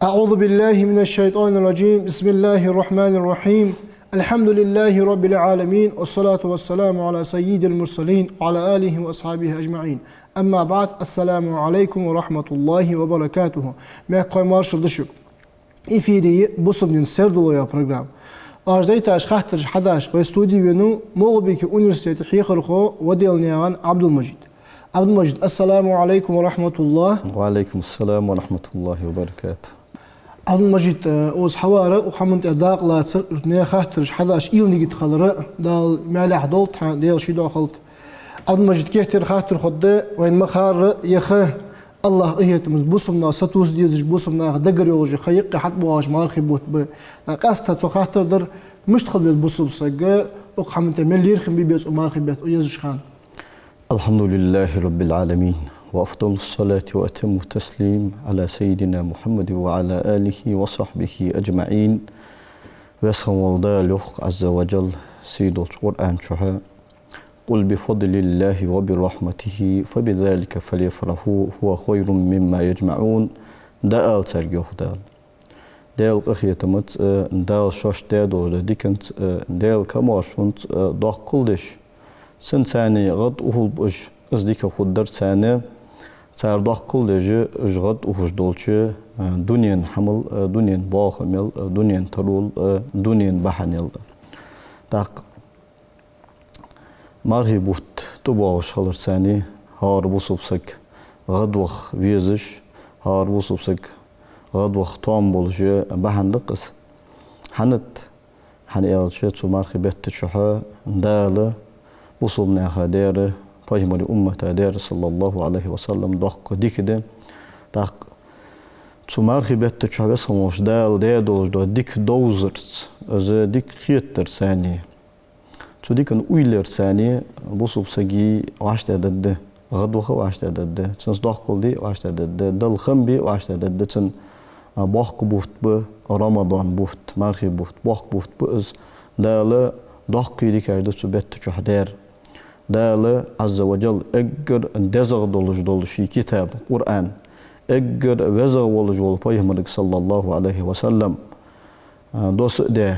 أعوذ بالله من الشيطان الرجيم بسم الله الرحمن الرحيم الحمد لله رب العالمين والصلاة والسلام على سيد المرسلين وعلى آله وأصحابه أجمعين أما بعد السلام عليكم ورحمة الله وبركاته Mekkoy marşıl dışık İfiri bu sabnin serdoloya program Ajdaytaş xahtır hadaş ve studiyonu Moğbeki Üniversiteti Hiyarxo Vadelniyan Abdülmecid Abdülmecid Esselamu Aleyküm ve Rahmetullah Ve Aleykümselam ve Rahmetullahi ve Berekatuhu Abdülmecid oz havara uhamnt adaq latsır ne xahtır hadaş ilni git xalra dal malih dolt dal şi daxalt Abdülmecid kehter xahtır xodda ve makhar yaxa Allah iyetimiz busumna satus dizic busumna dagr yolji xayiq hat buaj marxi bot be qasta so xahtırdır müştxil bil busumsaga uhamnt melir khim bibes marxi bet yazış xan Elhamdülillahi Rabbil alemin ve afdalus salati ve etemmu teslim ala seyyidina Muhammed ve ala alihi ve sahbihi ecma'in ve sallallahu azze ve cel seyyidul Kur'an şuha قل بفضل الله وبرحمته فبذلك فليفرحوا هو خير مما يجمعون دال ترجوه دال قخيتمت دال شاش دال ديكنت دال كماشونت ضاق قلدش سن ثاني غد أهل بج أزديك خدر ثاني صار ضاق قلدج غد أهج دولش دنيا حمل دنيا باخمل دنيا ترول دنيا بحنيل داق مرهبوت تباش خلر ثاني هار بوسبسك غدوخ ويزش هار بوسبسك غدوخ طام بولج بحندقس حنت حنيالش تو مرهبت تشحا دال بوسبنا خدير فجمل أمة دير صلى الله عليه وسلم دق ديكده دق تو مرهبت تشحا بسموش دال ديدوش ديك دوزرت از ديك خيتر ثاني توديكن ويلر ثاني بوصب سجي وعشت عدد غدوخ وعشت عدد تنس داخل دي وعشت عدد دل خمبي وعشت عدد تن باق بوت ب رمضان بوت مرخي بوت باق بوت بز دال داقي دي كارد تبت تشحدر دال عز وجل اجر دزغ دولش كتاب قرآن اجر وزغ ولج ول پیغمبر صلى الله عليه وسلم دوس ده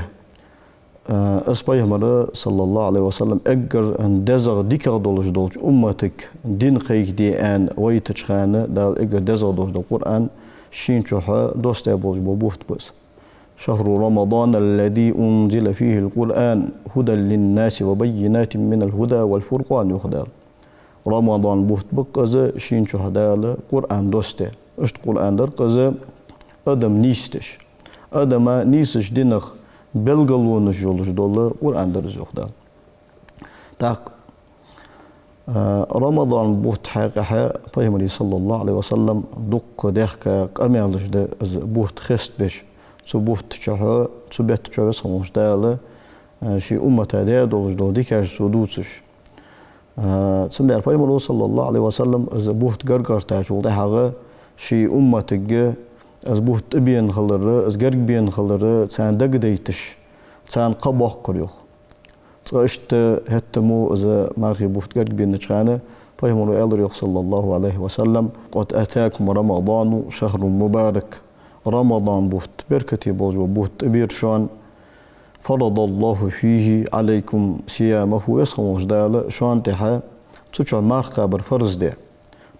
اس پیغمبر صلى الله عليه وسلم اگر دزغ دیکر دولش امتك دین قیق دی ان ویتش خانه دال اگر دزغ دولش قرآن شين شوحا دوست بولج بوفت بس شهر رمضان الذي انزل فيه القرآن هدى للناس وبينات من الهدى والفرقان يخدال رمضان بوفت بقز شين شوحا دال قرآن دوست اشت قرآن در قز ادم نيستش ادم نيسش دينخ belgaluğunu yoluş dolu Kur'an'dır yok da. Tak Ramazan bu tahqiqa Peygamber sallallahu aleyhi ve sellem duk dehka qamelişde bu xest beş su bu tçaha su bet tçaha samışdalı şi ummata da doluş dolu dikar sudusuş. Sender Peygamber sallallahu aleyhi ve sellem bu gargar taşulda hağı şi ummatıgı از بوت ابين خلره از گرگ بين خلره سان دق ديتش سان قبح قريخ تقشت هتمو از مارخي بوت گرگ بين نشانه فهموا الريخ صلى الله عليه وسلم قد اتاكم رمضان شهر مبارك رمضان بوت بركتي بوج بوت ابير شان فرض الله فيه عليكم صيامه يصوم جدال شان تها تشان مارخا برفرز ده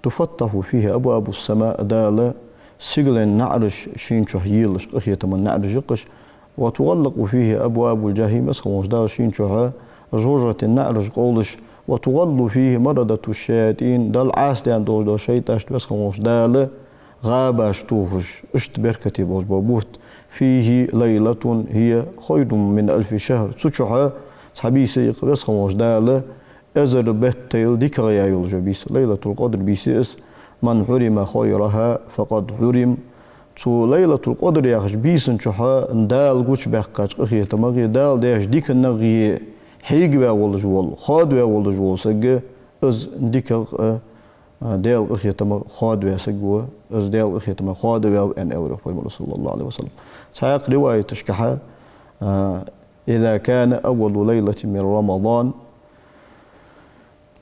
تفتح فيه ابواب السماء دال سجلن نعرش شين شهيلش قخية من نعرش قش وتغلق فيه أبواب الجحيم اسخموش دا شين شها جوجة النعرش قولش وتغل فيه مردة الشياطين دال عاس دان دوش دا شيطاش اسخموش دال غاباش توفش اشت بركتي بوش بابوت فيه ليلة هي خير من 1000 شهر سوشها صحبيسي اسخموش دال ازر بتيل ديكايا يولجا بيس ليلة القدر بيسيس من حرم خيرها فقد حرم تو ليلة القدر ياخش بيسن شحا دال قوش بحقاش قخيه تمغي دال داش ديك النغي حيق بها والجوال خاد بها والجوال سجى از ديك ديل أخيتما خاد ويسجوا إز ديل أخيتما خاد وياو أن أورق بيمر صلى الله عليه وسلم ساق رواية تشكحها إذا كان أول ليلة من رمضان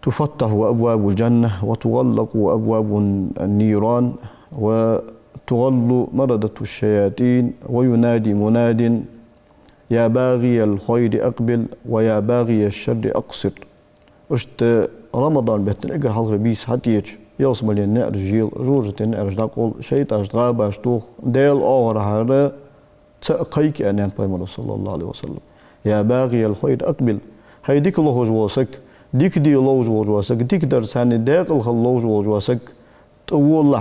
تفتح أبواب الجنة وتغلق أبواب النيران وتغل مردة الشياطين وينادي مناد يا باغي الخير أقبل ويا باغي الشر أقصر اشت رمضان بيتن اقر حلقة بيس حتيج يوصم لي النقر جيل روجة النقر جداقول شيط أشتغاب أشتوخ ديل أغر هذا تأقيك أنيان بيمر صلى الله عليه وسلم يا باغي الخير أقبل هاي ديك الله جواسك ديك دي الله جواسك ديك درساني ديك الله جواسك تقول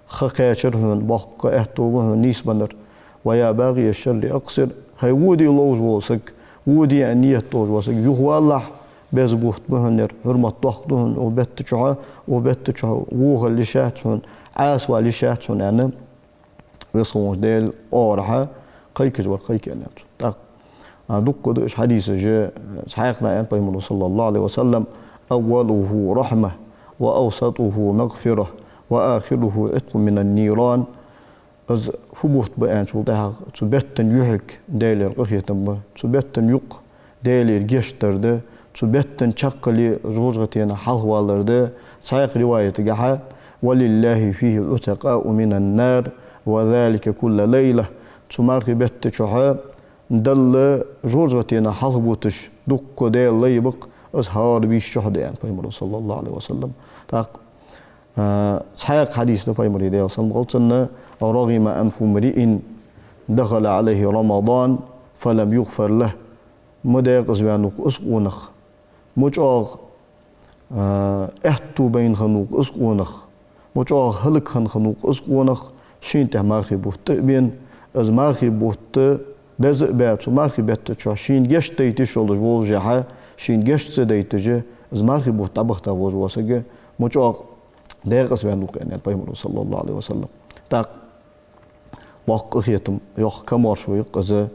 خقاشرهن بحق احتوبهن نيس بندر ويا باغي الشر أقصر هاي ودي الله جواسك ودي أنية جواسك يخوى الله بيزبوت بهنر هرمت ضغطهن وبتشها ووغ اللي شاتهن عاسوا اللي شاتهن يعني ويصومش ديل أورحة قيك جوار قيك يعني دق دقش حديث جاء سحيقنا أن بيمر صلى الله عليه وسلم أوله رحمة وأوسطه مغفرة وآخره عتق من النيران از فبوت بأن شلتها تبتن يحك ديل القخية تنبه تبتن يق ديل الجشتر تبتن شقلي روجغتين حلوالر سحيق رواية قحا ولله فيه العتقاء من النار وذلك كل ليلة تمارك بت شحا دل روجغتين حلبوتش دق ديل ليبق أزهار بيش شهدين بيمر صلى الله عليه وسلم سحيق حديث بيمر ديل صلى قلتنا رغم أنف امرئ دخل عليه رمضان فلم يغفر له مداق زوانوك أسقونخ مجاغ احتو بين خنوق أسقونخ مجاغ هلك خنوق أسقونخ شين تهمارخي بوت بين از مارخي بوت بزق بات مارخي بات شين جشت ديتش ولج ولجها شين جشت ديتج از مارخي بوت طبخ تاوج واسجه مجاغ داق زوانوك يعني بيمر صلى الله عليه وسلم تاق وق خيتم يخ كمار شوي قزه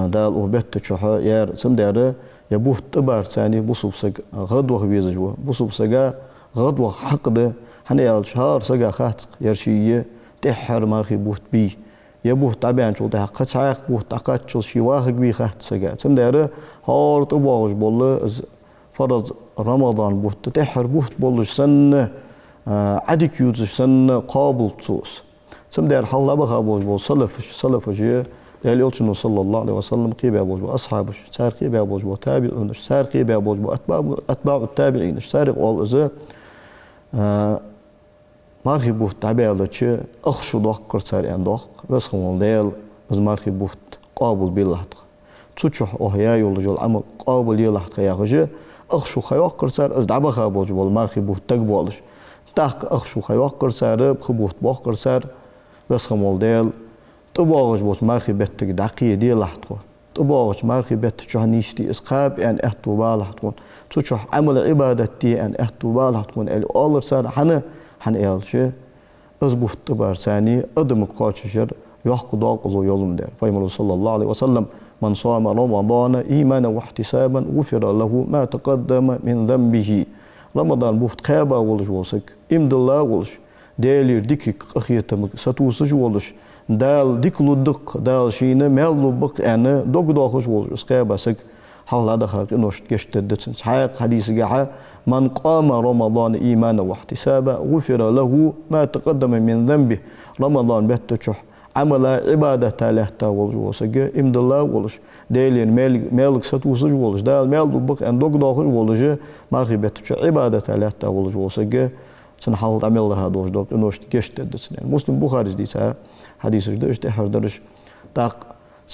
دال وبت شها يار سمداره يبوه تبار ثاني بصوبسك غدوه بيزجوا بصوبسك غدوه حقده حنيال شهر سجا خات يرشيه تحر مارخي بوت بي يبوه تابعن شو ده قد سايق بوه تقات شو شيواه بي خات سجا سمداره هار تباوج بوله فرض رمضان بوت تحر بوت بولش سنه عديك يوزش سنه قابل تصوص سمدار حلا بخا بوج سلفش يلي يلشنو صلى الله عليه وسلم قيبا بوج أصحابش سار قيبا بوج تابعونش سار قيبا بوج أتباع التابعين سار قال إذا مارخي بوت تابعلتش أخشو دقر سار أن دق بس خمول ديل از مارخي بوت قابل باللحظة تشوح أحياء يولجول عمل قابل يلحظة يا خجي أخشو خيوقر سار از دعبخا بوج بول مارخي بوت تقبالش تاق أخشو خيوقر سار بخبوت باقر سار بس خمول ديل تباغش بوس مارخي بيتك دقيقة دي لحظة تباغش مارخي بيتك شو هنيستي إسقاب أن أحتو بالحظة تشوف عمل عبادتي أن أحتو بالحظة اللي أولر سار حنا إلشة أزبوف تبار ثاني أدم قاتشجر يحق داقل يظلم دار فيمر صلى الله عليه وسلم من صام رمضان إيمانا واحتسابا غفر له ما تقدم من ذنبه رمضان بوفت خابا ولش وسك إمد الله ولش دالير ديك أخيتمك ستوسج ولش دال ديكلو دق دال شينه مالو بق أنا دوق داخش ولش خابسك حال هذا خاك إنوش كشت الدتن حق حديث جاء من قام رمضان إيمانا واحتسابا غفر له ما تقدم من ذنبه رمضان بتشح عمل عبادة له تاولج وسجى إمد الله ولش دالين مالك ستوسج ولش دال مال بق أن دوق داخل ولج ما غير بتشح عبادة له تاولج وسجى سنحل عمل لها دوش دوق إنوش كشت الدتن مسلم بخاري دي سا حديث جدش تحر درش تاق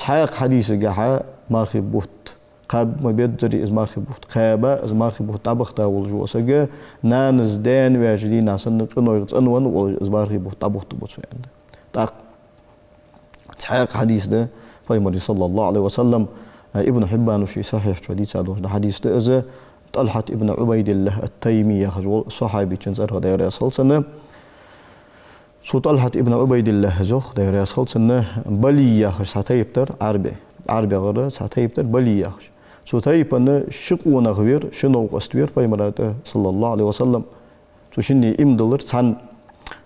حق حديث جاء ما غير بوت قاب ما بيدري إز مارخي بوت قابة إز مارخي بوت طبخ تاول جو سجى نانز دان واجدين عشان قنوا يتصنون وإز مارخي بوت طبخ تبوت في عنده تاق تحقق حديث ده فيمر صلى الله عليه وسلم ابن حبان وشي صحيح حديث هذا حديث ده إذا طلحة ابن عبيد الله التيمي هجول صحابي كنزر هذا رسول سنة سو طلحة ابن عبيد الله زوخ ده رسول سنة بلي يخش ساتيبتر عربي غير ساتيبتر بلي يخش سو تايبنا شقونا غير شنو قستوير بيمرات صلى الله عليه وسلم تشيني إمدلر تان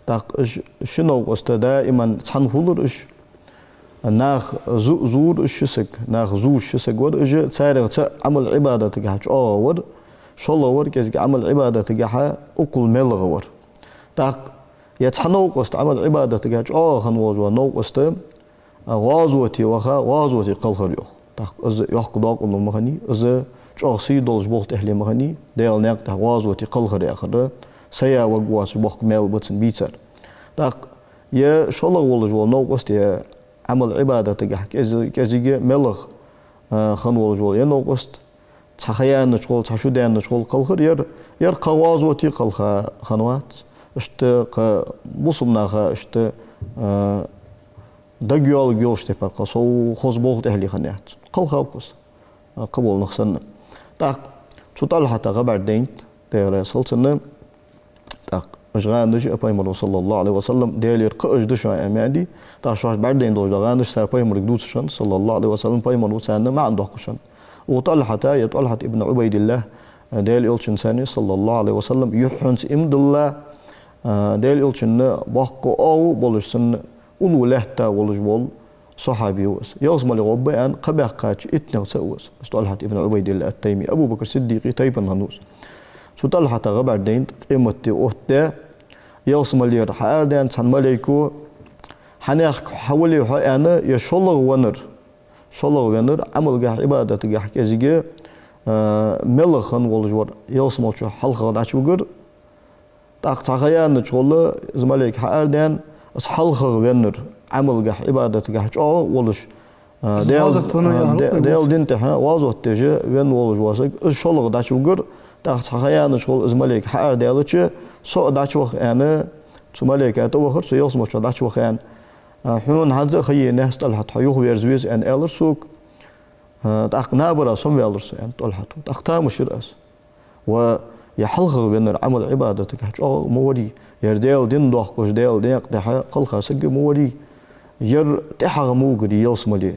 تاق شنو قصته دائما تان هولر إش ناخ زور الشسك ناخ زور الشسك ور إج سارع عمل عبادة تجاه ور شالله ور كذا عمل عبادة تجاه أقل ملغ ور تاق يتحنو قصت عمل عبادة تجاه خن وزوا نو قصته غازوتي وخا غازوتي قلخر يخ تاق إز يحقداق إنه مخني إز شخصي دولج بوقت أهلي مخني ديال ناق تاق غازوتي قلخر يأخره سيا وجواس بوق مال بتسن بيتر تاق يا شالله ولج ونو قصت يا عمل عبادة تجاه كذا ملغ خن ولج ول ينو قصت تخيان نشغل تشودان نشغل قلخر ير قوازوتي قلخ خنوات اشت بوصمنا خا اشت دقيال جوش تبقى قصو خزبوق أهلي خنيات قل خابقص قبول نخسن تاق تطلع حتى غبر دينت تيرا سلسنة تاق أجغاندش أبايمر صلى الله عليه وسلم ديالير قأجدش أمادي تاق شاش بعدين دوج غاندش سار بايمر قدوسشان صلى الله عليه وسلم بايمر وسانة ما عنده قشان وطلع حتى يطلع ابن عبيد الله ديال يلشن ساني صلى الله عليه وسلم يحنس إمد الله ديال يلشن باقو أو بولشن ولو لهتا ولج بول صحابي وس يوصل لغبي أن قبح قاتش إتنا سوس استطلعت ابن عبيد الله التيمي أبو بكر الصديق تيبا هنوس استطلعت غبر دين قيمتي أوتا يوصل لي رحار دين سان ملكو حنيخ حولي حيانا يشلغ ونر شلغ ونر عمل جاه عبادة جاه كذي ملخن ولج ور يوصل شو حلقة داش وجر تاخيان نشغل زملك حار دين أصحالخ ونر عمل جح عبادة جح أو ولش ديال دينته وازوت تجي وين ولش واسق الشغل داش وجر تاخ خيان شغل زملك حار ديالش سو داش وخ أنا زملك أتوه خرج يوصل مش داش وخ أنا حون هذا خي الناس طلعت حيوه ويرزويز أن ألرسوك تاخ نابرة سوم ألرس أن طلعت تاخ تامش رأس و يحلخ بين العمل عبادة كحج أو موري يرديل دين ضخ كش ديل ديق ده قلخ سج موري ير تحغ موجري يوصملي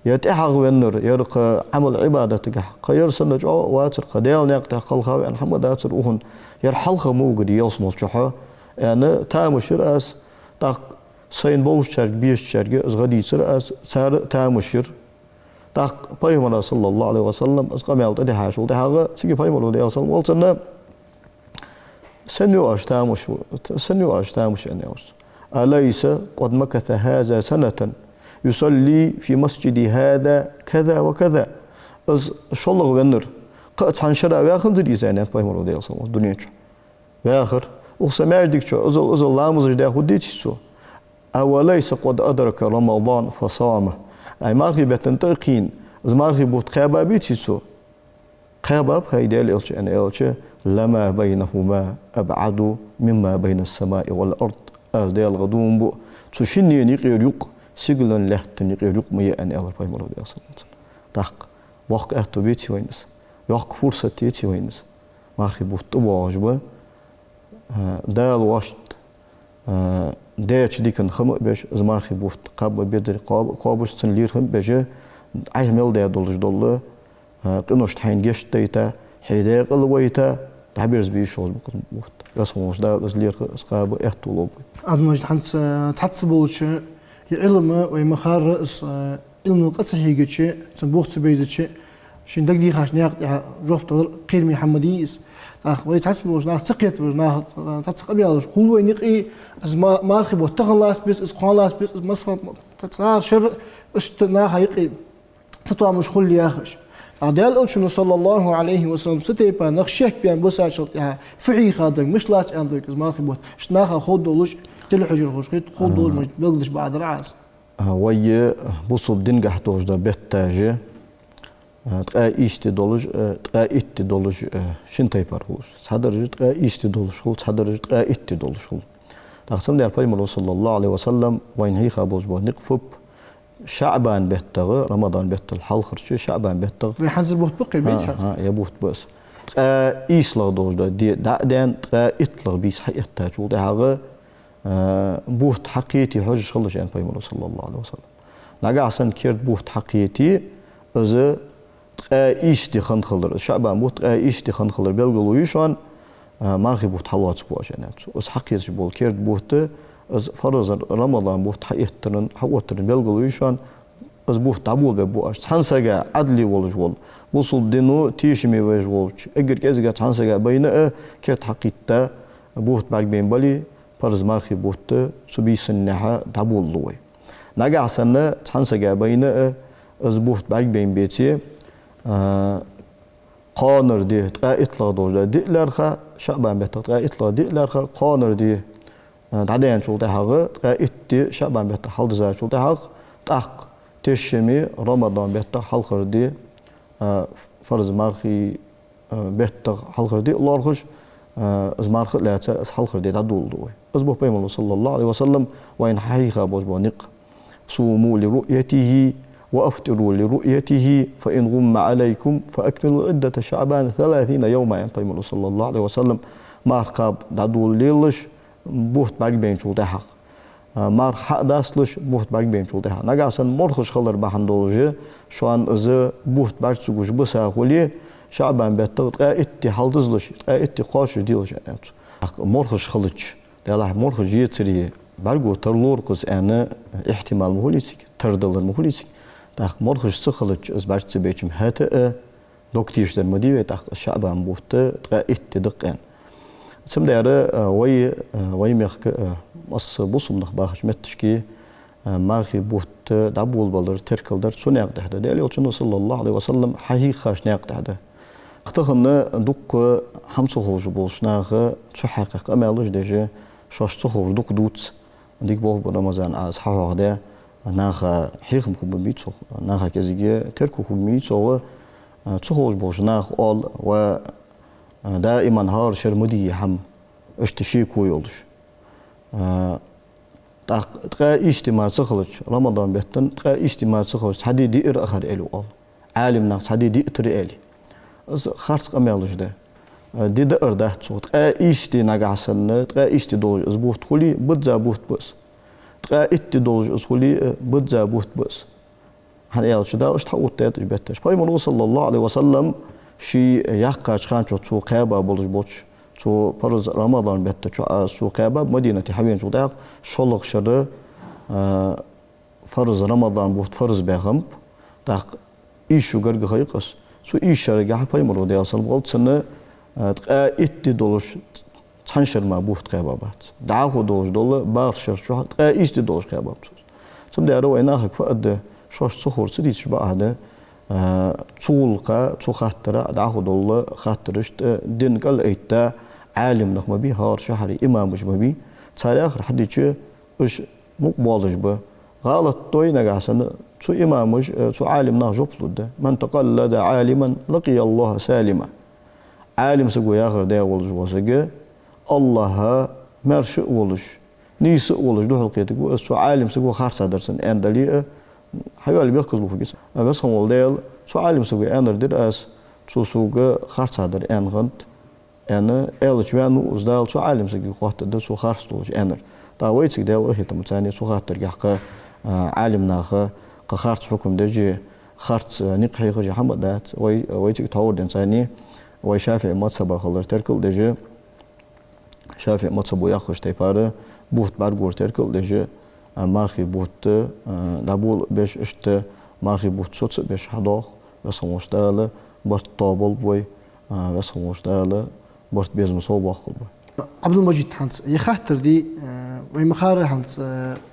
يتحغ بينر يرق عمل عبادة كح خير سنة أو واتر قديل نيق ده قلخ وأن حمد أتر أهون ير حلخ موجري يوصمل شحا أنا تامشر أس تاق سين بوش شرق بيش شرق أزغدي سر أس سار تامشر تاق بيمر صلى الله عليه وسلم أسقمل تدي حاشول تحغ سجى بيمر ودي أصلا والسنة سنو أشتامش أن يوصل أليس قد مكث هذا سنة يصلي في مسجدي هذا كذا وكذا أز شلغ ونر قد حنشر وآخر ذري زين بايمر ودي أصلا الدنيا وآخر وسمع ديك شو أزل لامز جدا خديت شو أوليس قد أدرك رمضان فصامه أي مارخي بتنتقين أز مارخي بتخابا بيتي شو خاباب هيدا الإلش أن إلش لما بينهما أبعد مما بين السماء والأرض أزدي الغدوم بو تشيني نيقير يق سيقلن له تنيقير يق مية أن إلش بايمر ودي أصلا تاق وق أهتو بيتي وينس وق فرصة تيتي وينس مارخي بوتبو عجبه دال واشت دايش ديكن خم بيش زمارخي بوت قاب بيدر قابش تنلير هم بيجي عيمل دا دولج دول قنوش تحين جيش ديتا حيداق الويتا تعبيرز بيشوز بوت رسموش دا لير قاب احتو لوب أدمج حنس تحسبولش علم ومخار علم القصة هيجتش تنبوخت بيزتش شين دقدي خاش ناق روحت قير محمديس أخ ويتحسبوش ناق سقيت وش ناق تتسقبيالش كل وين يقي از ما مارخب وتغلاس بس از قالاس بس از مصر تتصار شر اشتنا هيقي تطوع مش كل ياخش عدال أنشنا صلى الله عليه وسلم ستيبا نخشيك بيان بساعة فعي خادق مش لاس عندك از مارخب شناخ خود دولش تلحجر خوش خود دول مش بلدش بعد رعاس وي بوصل دينجح توش دا بيتاجي تقا إيستي دولج تقا إتي دولج شين تيبار خوش تحضر تقا إيستي دولج خوش تحضر تقا إتي دولج خوش تقسم دي البيمر صلى الله عليه وسلم وين هي خابوش بو نقفب شعبان بيتغ رمضان بيت الحل خرشي شعبان بيتغ في حنزل بوت بقي بيت ها يا بوت بس تقا إيسلغ دولج دا دي دان تقا إتلغ بيس حي إتاج ولدي هاغ بوت حقيتي حج خلش يعني البيمر صلى الله عليه وسلم نقع سن كيرت بوت حقيتي إذا إيشتي خن خلر شعبان بوت إيشتي خن خلر بيلقلو يشان مارخي بوت حلوات بواجنات أس حقيقة بول كيرد بوت أز فرز رمضان بوت حقيقترن حوترن بلغلويشان أز بوت تعبول ببواش تحنسجا عدلي والجول وصل دينو تيشمي وجولش أجر كذا تحنسجا بين كيرد حقيقة بوت بعد بين بالي فرز مارخي بوت سبيس النها تعبول لوي نجا سنة تحنسجا بين أز بوت بعد بين بيتي قانر دي تقا إطلاق دوجة دي لارخا شعبان بيتا تقا إطلاق دي لارخا قانر دي تعدين شو تحقق تقا إتي شعبان بيتا حال دزا شو تحقق تحق تشمي رمضان بيتا حلقر دي فرز مارخي بيتا حلقر دي الله رخش از مارخ لا تس حلقر دي تعدول دوي از بو بيمون صلى الله عليه وسلم وين حقيقة بوج بونق صوموا لرؤيته وأفطروا لرؤيته فإن غم عليكم فأكملوا عدة شعبان 30 يوما ينطيم صلى الله عليه وسلم مارقاب دادول ليلش بوت باق بين شو تحق مار حق داسلش بوت باق بين شو تحق نجاسن مرخش خلر بحندولجه شوان از بوت باق سوغش بساقولي شعبان بيتو تقا اتي حالدزلش تقا اتي قاش ديلش مرخش خلش دالا مرخش يتري برغو ترلور قز انا احتمال مهوليسك تردلر مهوليسك تاخ مرخش سخلج از بارت بيچم هته دوكتيشتر مديوي تاخ شعبان بوت تقا اتي دقن سم دايره وي مخك مس بوسم نخ باخش متشكي ماخي بوت دابول بالر تركلدر سونيق ده دالي وچن صلى الله عليه وسلم حقيقه نيق ده اختخن دوق حمصو خوج بولشناغه تحقق امالج دجه شاش تخور دوق دوت ديك بول رمضان اصحاب ده ناخا حيخم خوب بيتسو ناخا كزيجي تركو خوب ميتسو تخوج بوش ناخ اول و دائما هار شرمدي هم اشتشي كويولش تقا اجتماع تخلج رمضان بيتن تقا اجتماع تخلج حدي دير اخر الو اول عالم ناس حدي دي اتري الي از خارج قمالج ده دي دقر ده تسو تقا اجتي ناقعسن تقا اجتي دوج از بوت خولي بدزا بوت بس تقا اتي دوج از خولي بدزا بوت بس هنيالش ده اش تحوت تاتش بيتش بايمون صلى الله عليه وسلم شي يحقاش خانشو تسو قابا بولج بوتش تسو فرز رمضان بيتش سو قابا مدينة حبين شو داق شلق شر فرز رمضان بوت فرز بيغمب داق ايشو غرغ خيقس سو ايش شرقه بايمون دي اصل بولت سنه تقا اتي دولش تنشر ما بوت قابات دعاو دوش دول بارشر شو تقا ايش دي دوش قابات سم دي رو اناك فقد شوش سخور سديش بعده تولقا تو خاطر دعاو دول خاطرشت دين قال ايتا عالم نخ مبي هار شهري امام مش مبي صار اخر حديث اش مقبالش به غلط توي نغاسن تو امام مش تو عالم نخ جبلد من تقلد عالما لقي الله سالما عالم سقو ياخر ده ولج وسقى الله مرش ولش نيس ولج ده القيتك وسو عالم سقو خارس درسن اندلي حيوال بيخكز بفجس بس هم ولدال سو عالم سقو اندر درس سو سوق خارس در انغنت انا الش وانو ازدال سو عالم سقو خاطر ده سو خارس دوج اندر تا ويتك ده وهي تمتاني سو خاطر حق عالم ناخ خارس حكم دجي خارس نقحي خجي محمد دات ويتك تاود انساني وي شافعي مذهب خلر تركل دجه شافعي مذهب ياخش تيباره بوت برغور تركل دجه مارخي بوت دابول بيش اشت مارخي بوت صوت بيش حداخ بس مشتاله برت طابل بوي بس مشتاله برت بيزم صوب واخل بوي عبد المجيد حنس يخاطر دي وي مخار حنس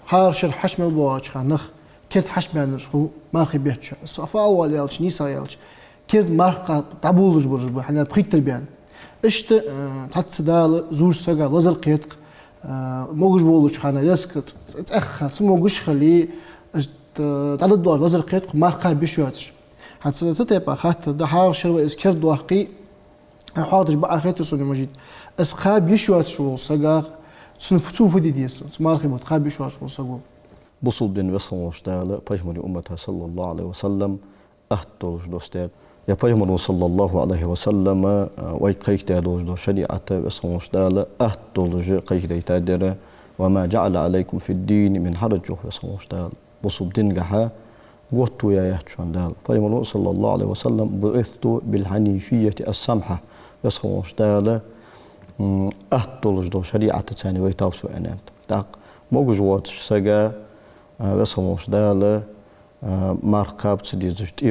خار شر حشم البواج خنخ كيت حشم نشخو مارخي بيتش صفا اول يالش نيسا يالش كيرد مارقا طابولج برج حنا بخيت تربيان اشت تاتسدال زوج سغا لازر قيتق موجش بولج خانا يسك تاخر سموجش خلي تعدد دور لازر قيتق مارقا بيشواتش حتى خاطر ده حار شرو اس كيرد واقي حاضر بقى خيت سوني مجيد اس خاب يشواتش شو سغا سنفتو فدي ديس مارقا بوت خاب يشواتش شو سغو بوصل دين وسخ وشتاله بايمري امته صلى الله عليه وسلم اهتوج دوستات يا پیغمبر صلى الله عليه وسلم وي قيك دو شريعه بسموش دال اهتولج قيك ديتادر وما جعل عليكم في الدين من حرج بسموش دال بصب دينغها غوتو يا يحشون دال پیغمبر صلى الله عليه وسلم بعثت بالحنيفيه السمحه بسموش دال أهت دولش دو شريعة تاني ويتاوسو أنات تاق موجود واتش سجا وصموش دالة مار قابت ديجت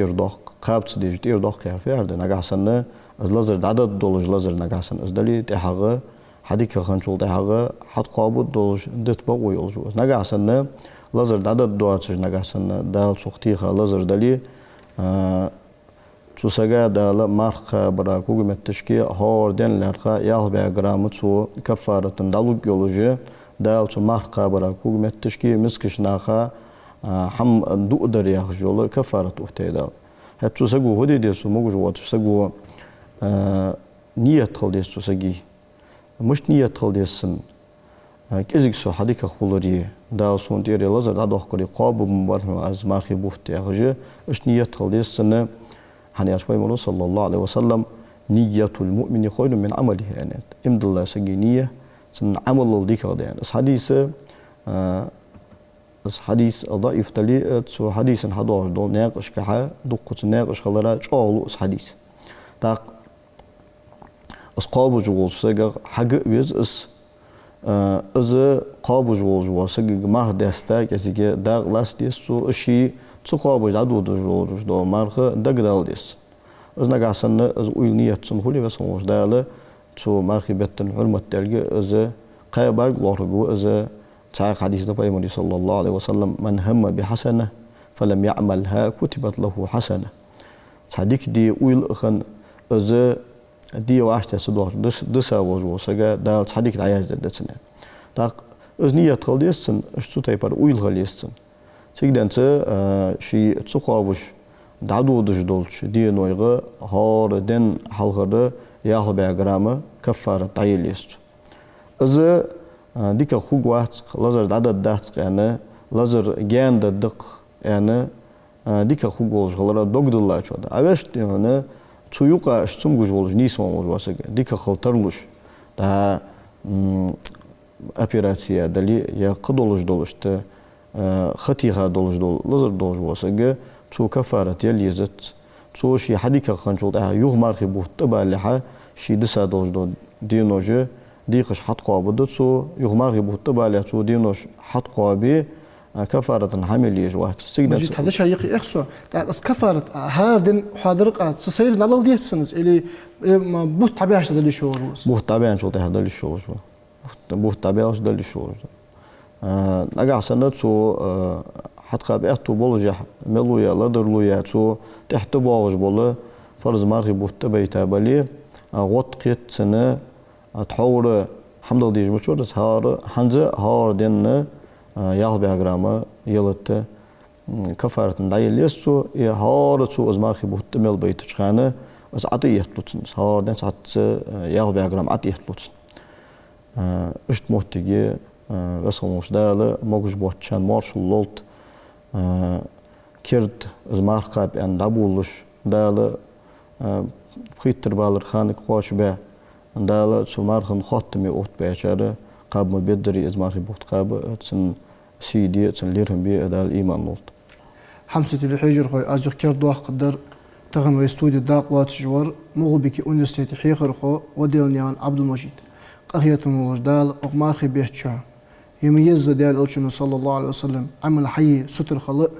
قابت ديجت كيف يعرض نجاسنا از لازر عدد دولش لازر نجاسن از دلي تحقق حديك خنشول تحقق حد قابود دولش دت بقوي يلجو نجاسنا لازر عدد دواتش نجاسنا دال سختيخا لازر دلي تسجى دال مارخ برا كوجمة تشكي هور دين لرخا يالبع جرام تو كفارة دالوج يولوجي دال تو مارخ برا كوجمة تشكي مسكش ناخا حم دو در يخجول كفارة وتيدا هتو سجو هدي ديسو موجود واتش سجو نية تخلديس تسجي مش نية تخلديسن كذيك سو حديك خولري دال سون ديري لازر دادو خوري قاب مبارم از مارخي بوفت يخجي اش نية تخلديسن hani aşmayı sallallahu aleyhi ve sellem niyetul mu'mini hayrun min amelihi yani imdallah segi niye sen amel ol dikade yani hadis ضعيف تلي سو حديث حضور دول ناقش كها دقة ناقش خلرا çoğulu hadis tak asqabu jul sega hag biz از قابو جول واسق مار دستا كسيجي داغ لاس ديس سو شي سو قابو جادو جول دو مارخ دغدال ديس از نغاسن از ويل نيت سن هولي وسموش داله سو مارخ بتن حرمت تلغي از قيبال لورغو از تاع حديث النبي صلى الله عليه وسلم من هم بحسنه فلم يعملها كتبت له حسنه صديق دي ويل خن از دي واشته سدور دسا وجو سجا دال صديق العياز دتسنه так از نيت خلديسن شتو تايبر ويل خليسن سيدنت شي تسقابش دادو دجدولش دي نويغه هار دن حلغره ياهل بيغرامه كفاره تايليست از ديك خوغوات لازر دادد دات يعني لازر جاند دق يعني ديك خوغولش غلرا دوغدلا چودا اوش يعني çuyuqa ştum gujvoluş nismam olvasa dika xaltarluş da operatsiya dali ya qadoluş doluştu xatiha doluş dol lazır doluş olsa ge çu kafarat yel yezet çu şi hadika xançol da yuh marxi bu tabalaha şi disa doluş do dinoje diqish hat qabudu çu yuh marxi bu tabalaha çu dinoş hat qabi كفارة حمل يجوات سيجنا هذا شيء يخصو بس كفارة هاردن حاضرقات سير نالل ديسنس اللي بوت طبيعش دلي شوروس بوت طبيعش شو ده دلي شوروس بوت طبيعش دلي شوروس نجا سنة سو حتى بيعتو بولجة ملويا لدرلويا سو تحت باوج بوله فرز ماري بوت بيتا بالي غوت قيت سنة تحور حمد الله ديج بشورس هار حنزة هار دين ياهل بيعجرامه يلت كفارة دايليسو يهارتو از مارخي بوتمل بيتشخانه از عطيه لوتن هار دنس عط ياهل بيعجرام عطيه لوتن اشت موتيجي وسموش داله موجش بوتشان مارشل لولت كيرد از مارخاب ان دابولش داله خيتر بالر خانك خوش به داله سو مارخن خاتمي اوت بيچاره قاب ما بيدري از مارخي بوت قاب تسن سيدي تنليرهم بي هذا الإيمان نولت حمسة الحجر خوي أزيخ كير دوخ قدر تغن ويستوديو داق لات جوار مغل بكي أونستيتي حيخر خو وديلنيان عبد المجيد قهية المولج دال أغمارخي بيهتشا يميز ديال ألشن صلى الله عليه وسلم عمل حي ستر خلق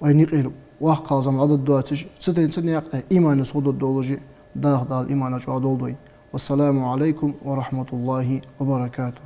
وينيقير واقع زم عدد دواتش ستر إنسان يقطع إيمان صود الدولوجي داخ دال إيمان جو دولدوي والسلام عليكم ورحمة الله وبركاته